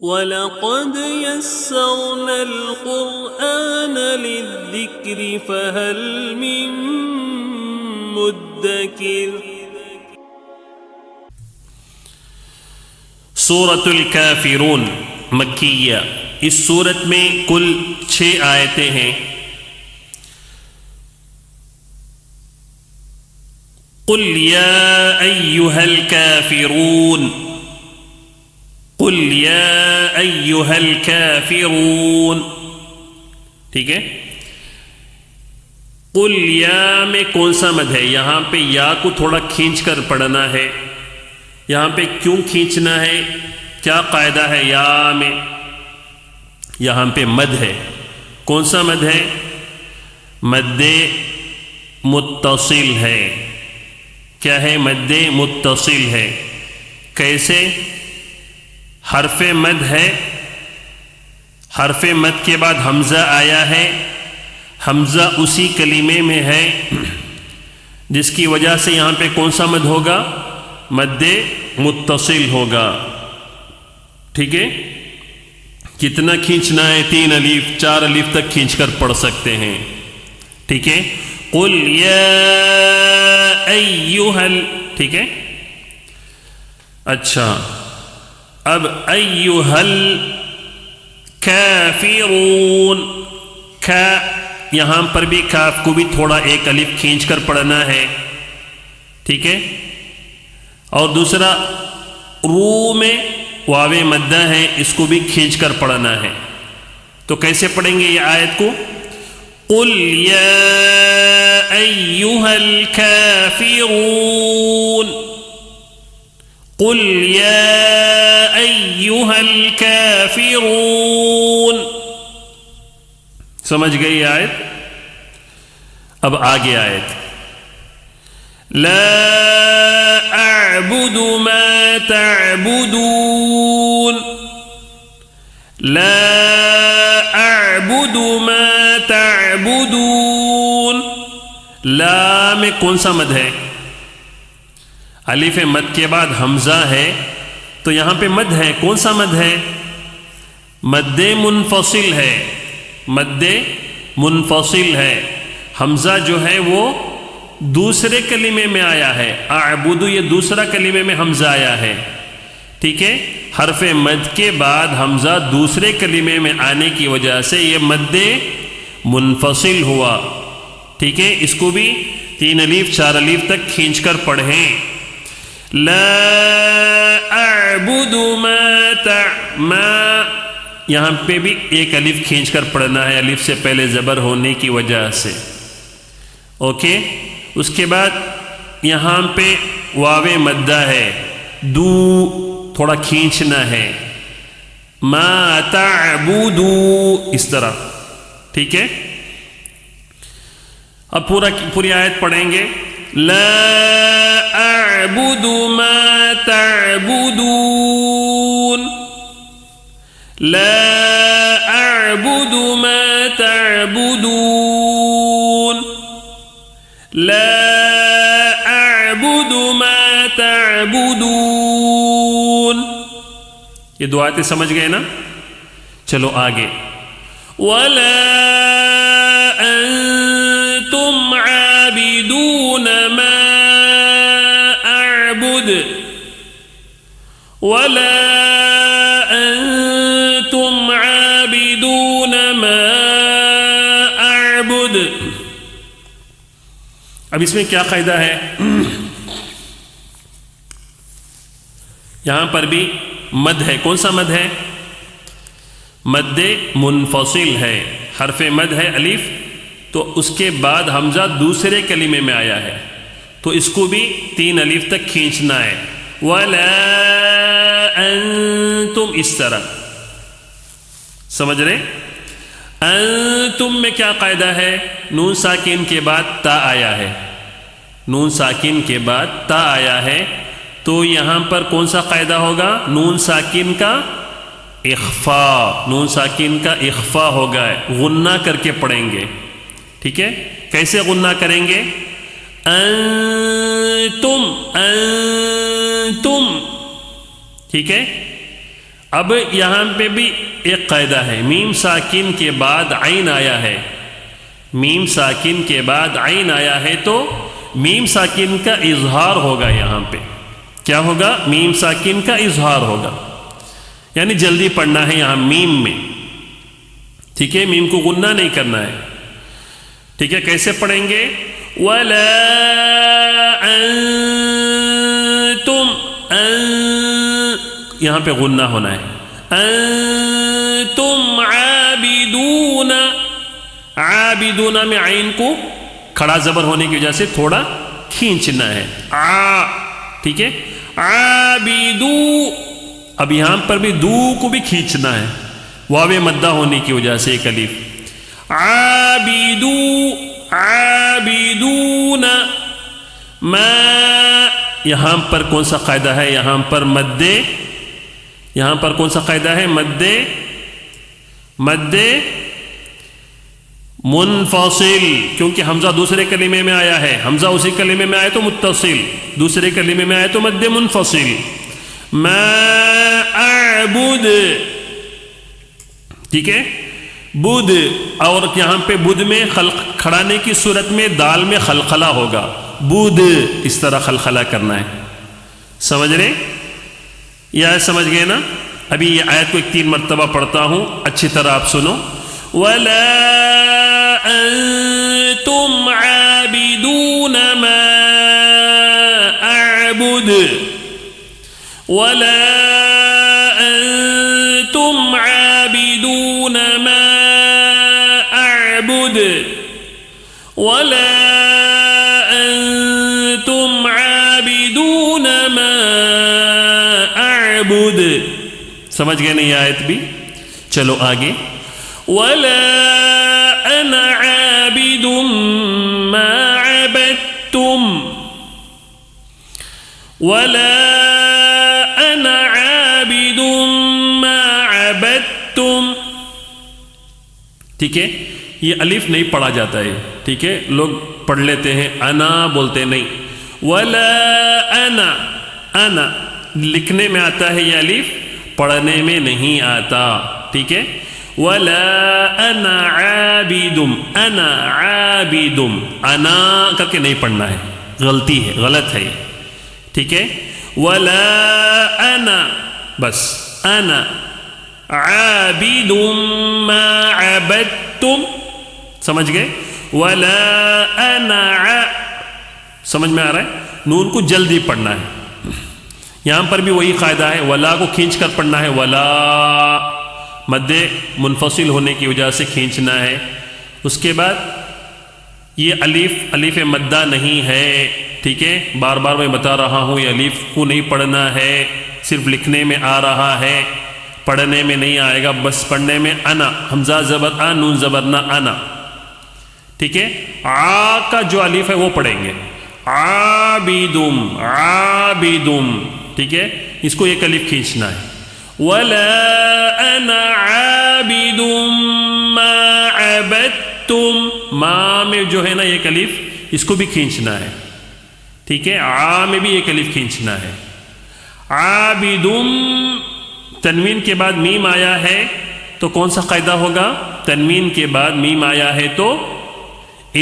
وَلَقَدْ يَسَّرْنَا الْقُرْآنَ لِلذِّكْرِ فَهَلْ مِن مُّدَّكِرٍ۔ سورۃ الکافرون مکیہ، اس سورت میں کل 6 آیتیں ہیں۔ قل یا ایھا الکافرون، قل یا ایھا الکافرون، ٹھیک ہے۔ قل یا میں کون سا مد ہے؟ یہاں پہ یا کو تھوڑا کھینچ کر پڑھنا ہے۔ یہاں پہ کیوں کھینچنا ہے؟ کیا قاعدہ ہے یا میں؟ یہاں پہ مد ہے۔ کون سا مد ہے؟ مد متصل ہے۔ کیا ہے؟ مد متصل ہے۔ کیسے؟ حرف مد ہے، حرف مد کے بعد حمزہ آیا ہے، حمزہ اسی کلمے میں ہے، جس کی وجہ سے یہاں پہ کون سا مد ہوگا؟ مد متصل ہوگا، ٹھیک ہے۔ کتنا کھینچنا ہے؟ 3 الف 4 الف تک کھینچ کر پڑھ سکتے ہیں، ٹھیک ہے۔ قل یا ایھا، ٹھیک ہے۔ اچھا، اب ایھا الکافرون، یہاں پر بھی کاف کو بھی تھوڑا 1 الف کھینچ کر پڑھنا ہے، ٹھیک ہے۔ اور دوسرا رو میں واو مدہ ہے، اس کو بھی کھینچ کر پڑھنا ہے۔ تو کیسے پڑھیں گے یہ آیت کو؟ قل یا ایھا الکافرون، قل یا ایھا الکافرون۔ سمجھ گئی یہ آیت؟ اب آگے آیت، لا اعبد ما تعبدون، لا اعبد ما تعبدون۔ لا میں کون سا مد ہے؟ الف مد کے بعد حمزہ ہے، تو یہاں پہ مد ہے۔ کون سا مد ہے؟ مد منفصل ہے، مد منفصل ہے۔ حمزہ جو ہے وہ دوسرے کلمے میں آیا ہے، اعبد یہ دوسرا کلمے میں حمزہ آیا ہے، ٹھیک ہے۔ حرف مد کے بعد حمزہ دوسرے کلمے میں آنے کی وجہ سے یہ مد منفصل ہوا، ٹھیک ہے۔ اس کو بھی 3 الف 4 الف تک کھینچ کر پڑھیں۔ لا اعبد ما یہاں پہ بھی 1 الف کھینچ کر پڑھنا ہے، الف سے پہلے زبر ہونے کی وجہ سے، اوکے۔ اس کے بعد یہاں پہ واو مدہ ہے، دو تھوڑا کھینچنا ہے، ما تعبدو، اس طرح، ٹھیک ہے۔ اب پوری آیت پڑھیں گے، لا اعبد ما تعبدون، لا اعبد ما تعبدون، لا اعبد ما تعبدون۔ یہ 2 آیتیں سمجھ گئے نا؟ چلو آگے، ولا انتم عابدون ما اعبد، ولا انتم عابدون ما اعبد۔ اب اس میں کیا قاعدہ ہے؟ یہاں پر بھی مد ہے۔ کون سا مد ہے؟ مد منفصل ہے، حرف مد ہے الف، تو اس کے بعد حمزہ دوسرے کلمے میں آیا ہے، تو اس کو بھی 3 الف تک کھینچنا ہے، ولا انتم، اس طرح، سمجھ رہے؟ انتم میں کیا قاعدہ ہے؟ نون ساکن کے بعد تا آیا ہے، نون ساکن کے بعد تا آیا ہے، تو یہاں پر کون سا قاعدہ ہوگا؟ نون ساکن کا اخفاء، نون ساکن کا اخفاء ہوگا، غنہ کر کے پڑھیں گے، ٹھیک ہے۔ کیسے غنہ کریں گے؟ انتم، انتم، ٹھیک ہے۔ اب یہاں پہ بھی ایک قاعدہ ہے، میم ساکن کے بعد عین آیا ہے، میم ساکن کے بعد عین آیا ہے تو میم ساکن کا اظہار ہوگا، یہاں پہ کیا ہوگا؟ میم ساکن کا اظہار ہوگا، یعنی جلدی پڑھنا ہے یہاں میم میں، ٹھیک ہے، میم کو غنہ نہیں کرنا ہے، ٹھیک ہے۔ کیسے پڑھیں گے؟ وَلَا أَنْتُمْ یہاں پہ غنہ ہونا ہے، أَنْتُمْ عَابِدُونَ، عابدون میں عین کو کھڑا زبر ہونے کی وجہ سے تھوڑا کھینچنا ہے، ٹھیک ہے، عابدو، اب یہاں پر بھی دو کو بھی کھینچنا ہے، واو مدہ ہونے کی وجہ سے ایک الف، عابدو، عابدون، ما، یہاں پر کون سا قاعدہ ہے؟ یہاں پر مدے، یہاں پر کون سا قاعدہ ہے؟ مدے، مدے منفصل، کیونکہ حمزہ دوسرے کلمے میں آیا ہے، حمزہ اسی کلمے میں آیا تو متصل، دوسرے کلمے میں آیا تو مد منفصل، ما اعبد، ٹھیک ہے، بدھ، اور یہاں پہ بدھ میں کھڑانے کی صورت میں دال میں خلخلہ ہوگا، بدھ، اس طرح خلخلہ کرنا ہے، سمجھ رہے؟ یہ آیت سمجھ گئے نا؟ ابھی یہ آیت کو 3 مرتبہ پڑھتا ہوں، اچھی طرح آپ سنو۔ وَلَا أَنْتُمْ عَابِدُونَ مَا أَعْبُدُ وَلَا أَنْتُمْ عَابِدُونَ مَا أَعْبُدُ وَلَا أَنْتُمْ عَابِدُونَ مَا أَعْبُدُ، سمجھ گئے نا یہ آیت بھی؟ چلو آگے، وَلَا أَنَا عَابِدٌ مَا عَبَدتُّمْ وَلَا أَنَا عَابِدٌ مَا عَبَدتُّمْ، ٹھیک ہے، یہ الف نہیں پڑھا جاتا ہے، ٹھیک ہے، لوگ پڑھ لیتے ہیں، انا بولتے نہیں، وَلَا أَنَا، انا لکھنے میں آتا ہے یہ الف، پڑھنے میں نہیں آتا، ٹھیک ہے، وَلَا أَنَا عَابِدٌ، انا عابد، انا کر کے نہیں پڑھنا ہے، غلطی ہے، غلط ہے، ٹھیک ہے، وَلَا أَنَا، بس انا عابد ما عبدتم، سمجھ گئے؟ وَلَا أَنَا، سمجھ میں آ رہا ہے؟ نون کو جلدی پڑھنا ہے، یہاں پر بھی وہی قاعدہ ہے، ولا کو کھینچ کر پڑھنا ہے، ولا مد منفصل ہونے کی وجہ سے کھینچنا ہے، اس کے بعد یہ الف مدہ نہیں ہے، ٹھیک ہے، بار بار میں بتا رہا ہوں، یہ الف کو نہیں پڑھنا ہے، صرف لکھنے میں آ رہا ہے، پڑھنے میں نہیں آئے گا، بس پڑھنے میں انا، حمزہ زبر آ، نون زبر نہ، انا، ٹھیک ہے، آ کا جو الف ہے وہ پڑھیں گے، عابدم، عابدم، ٹھیک ہے، اس کو ایک الف کھینچنا ہے، وَلَا أَنَا عَابِدٌ مَا عَبَدتُّمْ، ما میں جو ہے نا ایک الف، اس کو بھی کھینچنا ہے، ٹھیک ہے، آ میں بھی ایک الف کھینچنا ہے، عابدم، تنوین کے بعد میم آیا ہے تو کون سا قاعدہ ہوگا؟ تنوین کے بعد میم آیا ہے تو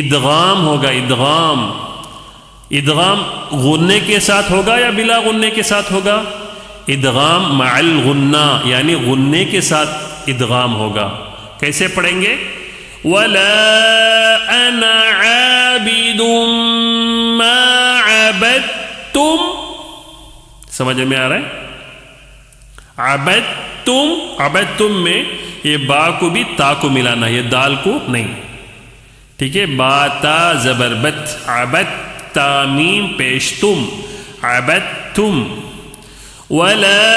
ادغام ہوگا، ادغام، ادغام غنے کے ساتھ ہوگا یا بلا غنے کے ساتھ ہوگا؟ ادغام مع الغنہ، یعنی غنے کے ساتھ ادغام ہوگا، کیسے پڑھیں گے؟ وَلَا أَنَا عَابِدٌ مَا عَبَدتُّمْ، سمجھ میں آ رہا ہے؟ عبدتم، عبدتم میں یہ با کو بھی تا کو ملانا ہے، یہ دال کو نہیں، ٹھیک ہے، با تا زبر بت، عبد، تا میم پیش تم، عبدتم، وَلَا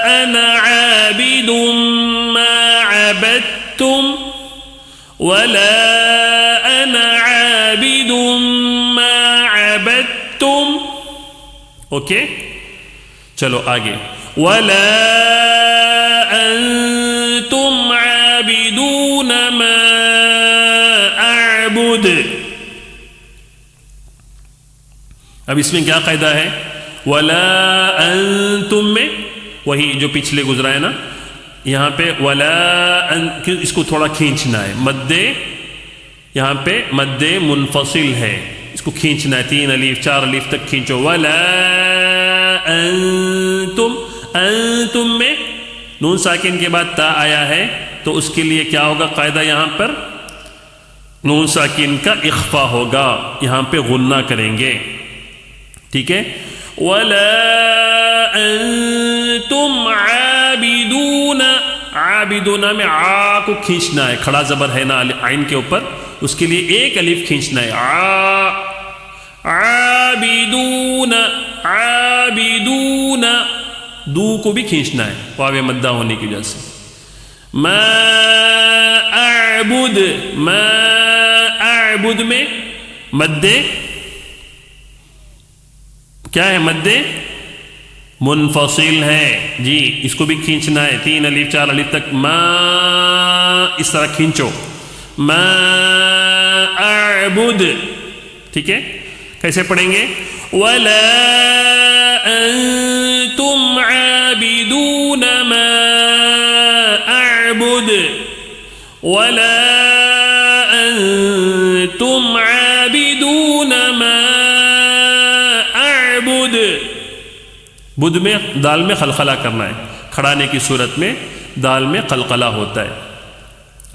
أَنَا عَابِدٌ مَا عَبَدتُّمْ وَلَا أَنَا عَابِدٌ مَا عَبَدتُّمْ، اوکے، چلو آگے، وَلَا أَنْتُمْ عَابِدُونَ مَا أَعْبُدُ، اب اس میں کیا قاعدہ ہے؟ وَلَا أَنْتُمْ میں وہی جو پچھلے گزرا ہے نا، یہاں پہ ولا اس کو تھوڑا کھینچنا ہے، مد یہاں پہ مد منفصل ہے، اس کو کھینچنا ہے، 3 الف 4 الف تک کھینچو، ولا انتم، انتم میں نون ساکن کے بعد تا آیا ہے تو اس کے لیے کیا ہوگا قاعدہ، یہاں پر نون ساکن کا اخفا ہوگا، یہاں پہ غنہ کریں گے، ٹھیک ہے، ولا انتم عابدون، عابدون میں آ کو کھینچنا ہے، کھڑا زبر ہے نا عین کے اوپر، اس کے لیے 1 الف کھینچنا ہے، عابدون، عابدون، دو کو بھی کھینچنا ہے واو مدہ ہونے کی وجہ سے، ما اعبد، ما اعبد میں مد کیا ہے، مد منفصل ہے جی، اس کو بھی کھینچنا ہے، 3 الف 4 الف تک، ما اس طرح کھینچو، ما اعبد، ٹھیک ہے، کیسے پڑھیں گے، ولا انتم عابدون ما اعبد، ولا انتم عابدون ما اعبد، بدھ میں دال میں قلقلہ کرنا ہے، کھڑانے کی صورت میں دال میں قلقلہ ہوتا ہے۔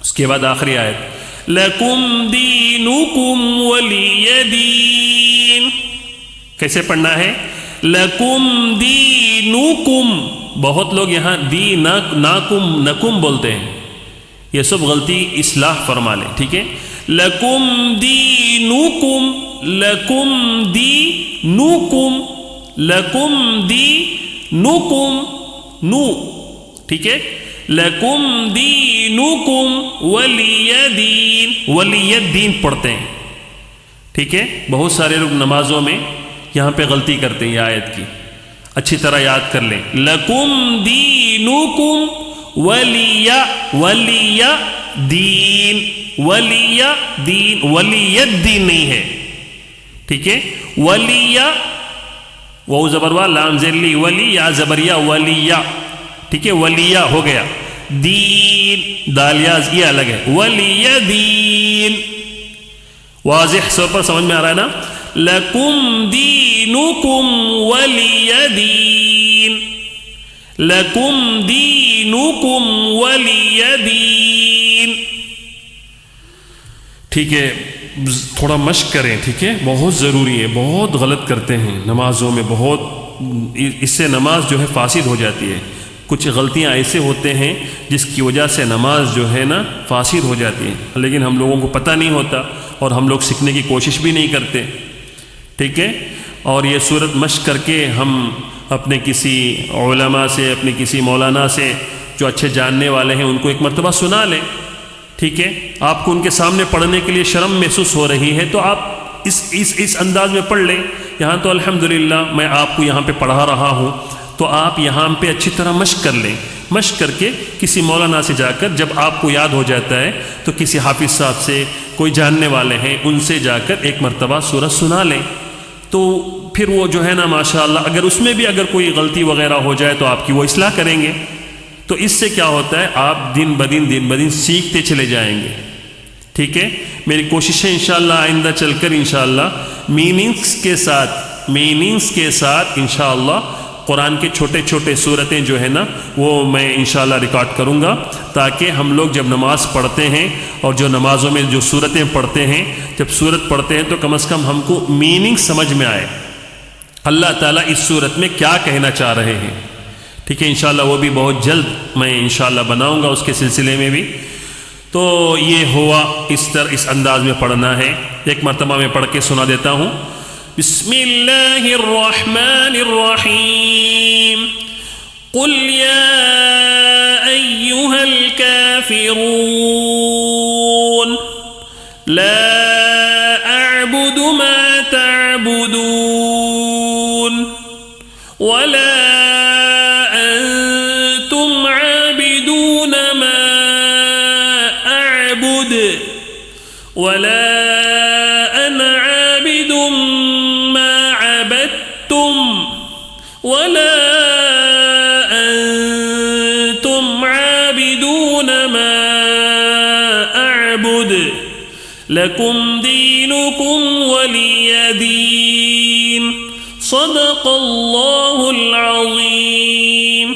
اس کے بعد آخری آیت، لَكُمْ دِينُكُمْ وَلِيَ دِينِ، کیسے پڑھنا ہے، لَكُمْ دِينُكُمْ، بہت لوگ یہاں ناکم بولتے ہیں، یہ سب غلطی اصلاح فرما لیں، ٹھیک ہے، لَكُمْ دِينُكُمْ، لَكُمْ دِينُكُمْ، لَكُمْ دِينُكُمْ، نو، ٹھیک ہے، لَكُمْ دِينُكُمْ وَلِيَ دِينِ، وَلِيَ الدِّينِ پڑھتے ہیں، ٹھیک ہے، بہت سارے لوگ نمازوں میں یہاں پہ غلطی کرتے ہیں، یہ آیت کی اچھی طرح یاد کر لیں، لَكُمْ دِينُكُمْ وَلِيَ، وَلِيَ دِينِ، وَلِيَ دِينِ، وَلِيَ الدِّينِ نہیں ہے، ٹھیک ہے، وَلِيَ وہ زبروا لام زلی، ولی یا زبریہ ولیہ، ٹھیک ہے، ولیہ ہو گیا، دین دالیاز یہ الگ ہے، ولیہ دین، واضح طور پر سمجھ میں آ رہا ہے نا، لَكُمْ دِينُكُمْ وَلِيَ دِينِ، لَكُمْ دِينُكُمْ وَلِيَ دِينِ، ٹھیک ہے، تھوڑا مشق کریں، ٹھیک ہے، بہت ضروری ہے، بہت غلط کرتے ہیں نمازوں میں، بہت، اس سے نماز جو ہے فاسد ہو جاتی ہے، کچھ غلطیاں ایسے ہوتے ہیں جس کی وجہ سے نماز جو ہے نا فاسد ہو جاتی ہے، لیکن ہم لوگوں کو پتہ نہیں ہوتا اور ہم لوگ سیکھنے کی کوشش بھی نہیں کرتے، ٹھیک ہے، اور یہ صورت مشق کر کے ہم اپنے کسی علماء سے، اپنے کسی مولانا سے جو اچھے جاننے والے ہیں ان کو ایک مرتبہ سنا لیں، ٹھیک ہے، آپ کو ان کے سامنے پڑھنے کے لیے شرم محسوس ہو رہی ہے تو آپ اس انداز میں پڑھ لیں، یہاں تو الحمدللہ میں آپ کو یہاں پہ پڑھا رہا ہوں تو آپ یہاں پہ اچھی طرح مشق کر لیں، مشق کر کے کسی مولانا سے جا کر جب آپ کو یاد ہو جاتا ہے تو کسی حافظ صاحب سے، کوئی جاننے والے ہیں ان سے جا کر ایک مرتبہ سورہ سنا لیں، تو پھر وہ جو ہے نا ماشاءاللہ اگر اس میں بھی اگر کوئی غلطی وغیرہ ہو جائے تو آپ کی وہ اصلاح کریں گے، تو اس سے کیا ہوتا ہے آپ دن بدن سیکھتے چلے جائیں گے، ٹھیک ہے، میری کوشش ہے انشاءاللہ آئندہ چل کر انشاءاللہ میننگز کے ساتھ انشاءاللہ قرآن کے چھوٹے چھوٹے صورتیں جو ہے نا وہ میں انشاءاللہ ریکارڈ کروں گا، تاکہ ہم لوگ جب نماز پڑھتے ہیں اور جو نمازوں میں جو صورتیں پڑھتے ہیں، جب صورت پڑھتے ہیں تو کم از کم ہم کو میننگ سمجھ میں آئے، اللہ تعالیٰ اس صورت میں کیا کہنا چاہ رہے ہیں، ٹھیک ہے، انشاءاللہ وہ بھی بہت جلد میں انشاءاللہ بناؤں گا اس کے سلسلے میں بھی، تو یہ ہوا اس انداز میں پڑھنا ہے، ایک مرتبہ میں پڑھ کے سنا دیتا ہوں، بسم اللہ الرحمن الرحیم، قل یا ایہا الکافرون، لا اعبد ما تعبدون، ولا ولا أنا عابد ما عبدتم ولا أنتم تعبدون ما أعبد لكم دينكم ولي دين صدق الله العظيم.